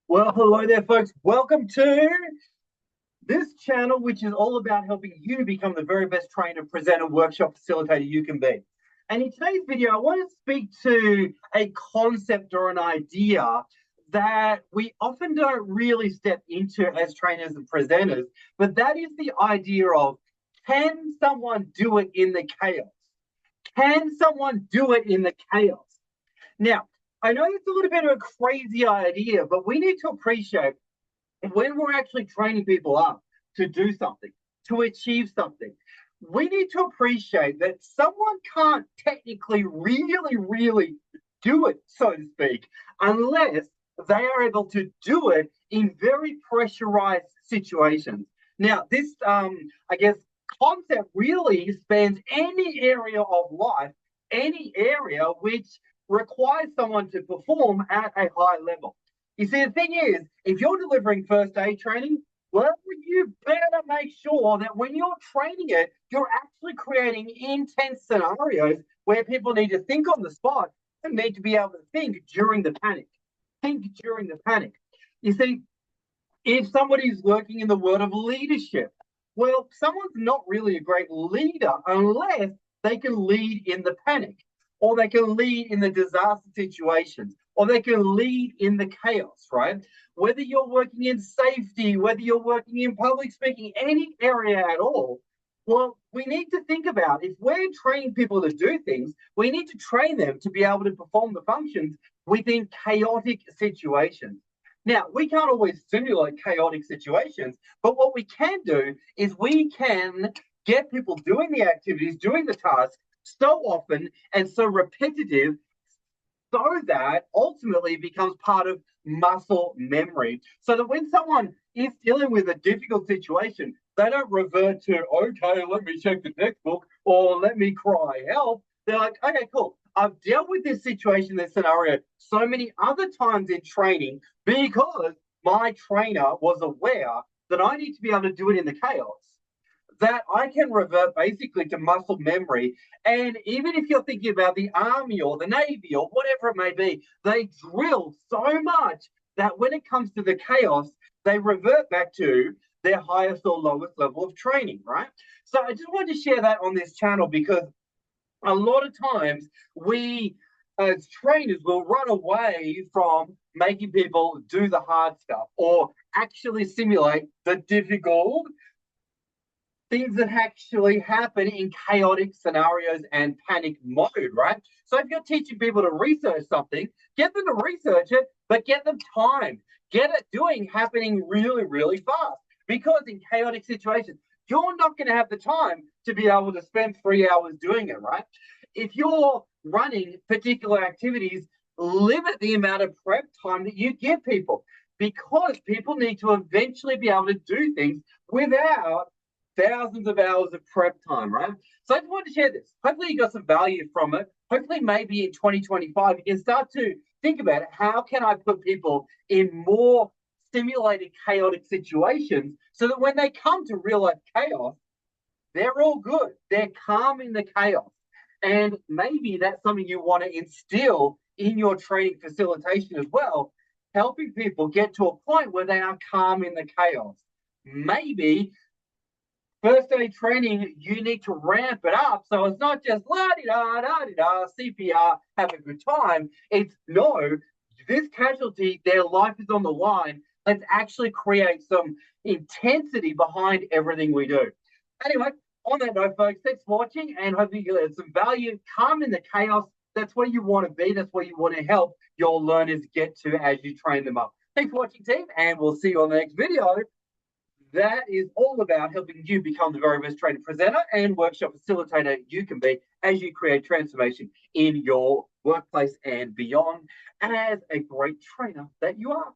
Well, hello there, folks. Welcome to this channel, which is all about helping you become the very best trainer, presenter, workshop facilitator you can be. And in today's video, I want to speak to a concept or an idea that we often don't really step into as trainers and presenters, but that is the idea of, can someone do it in the chaos? Can someone do it in the chaos? Now, I know it's a little bit of a crazy idea, but we need to appreciate when we're actually training people up to do something, to achieve something, we need to appreciate that someone can't technically really do it, so to speak, unless they are able to do it in very pressurized situations. Now, this, I guess, concept really spans any area of life, any area which requires someone to perform at a high level. You see, the thing is, if you're delivering first aid training, well, you better make sure that when you're training it, you're actually creating intense scenarios where people need to think on the spot and need to be able to think during the panic. Think during the panic. You see, if somebody's working in the world of leadership, well, someone's not really a great leader unless they can lead in the panic, or they can lead in the disaster situations, or they can lead in the chaos, right? Whether you're working in safety, whether you're working in public speaking, any area at all, well, we need to think about, if we're training people to do things, we need to train them to be able to perform the functions within chaotic situations. Now, we can't always simulate chaotic situations, but what we can do is we can get people doing the activities, doing the tasks so often and so repetitive, so that ultimately it becomes part of muscle memory. So that when someone is dealing with a difficult situation, they don't revert to, okay, let me check the textbook or let me cry help. They're like, okay, cool. I've dealt with this situation, this scenario so many other times in training because my trainer was aware that I need to be able to do it in the chaos, that I can revert basically to muscle memory. And even if you're thinking about the army or the navy or whatever it may be, they drill so much that when it comes to the chaos, they revert back to their highest or lowest level of training, right? So I just wanted to share that on this channel because a lot of times we as trainers will run away from making people do the hard stuff or actually simulate the difficult things that actually happen in chaotic scenarios and panic mode, right? So if you're teaching people to research something, get them to research it, but get them timed. Get it happening really fast. Because in chaotic situations, you're not going to have the time to be able to spend 3 hours doing it, right? If you're running particular activities, limit the amount of prep time that you give people because people need to eventually be able to do things without thousands of hours of prep time, right? So I just wanted to share this. Hopefully, you got some value from it. Hopefully, maybe in 2025, you can start to think about it. How can I put people in more stimulated, chaotic situations so that when they come to real life chaos, they're all good. They're calm in the chaos. And maybe that's something you want to instill in your training facilitation as well, helping people get to a point where they are calm in the chaos. Maybe first aid training, you need to ramp it up. So it's not just la di da da di da CPR, have a good time. It's no, this casualty, their life is on the line. Let's actually create some intensity behind everything we do. Anyway, on that note, folks, thanks for watching and hopefully you get some value. Calm in the chaos. That's where you want to be. That's where you want to help your learners get to as you train them up. Thanks for watching, team, and we'll see you on the next video. That is all about helping you become the very best trainer, presenter, and workshop facilitator you can be as you create transformation in your workplace and beyond as a great trainer that you are.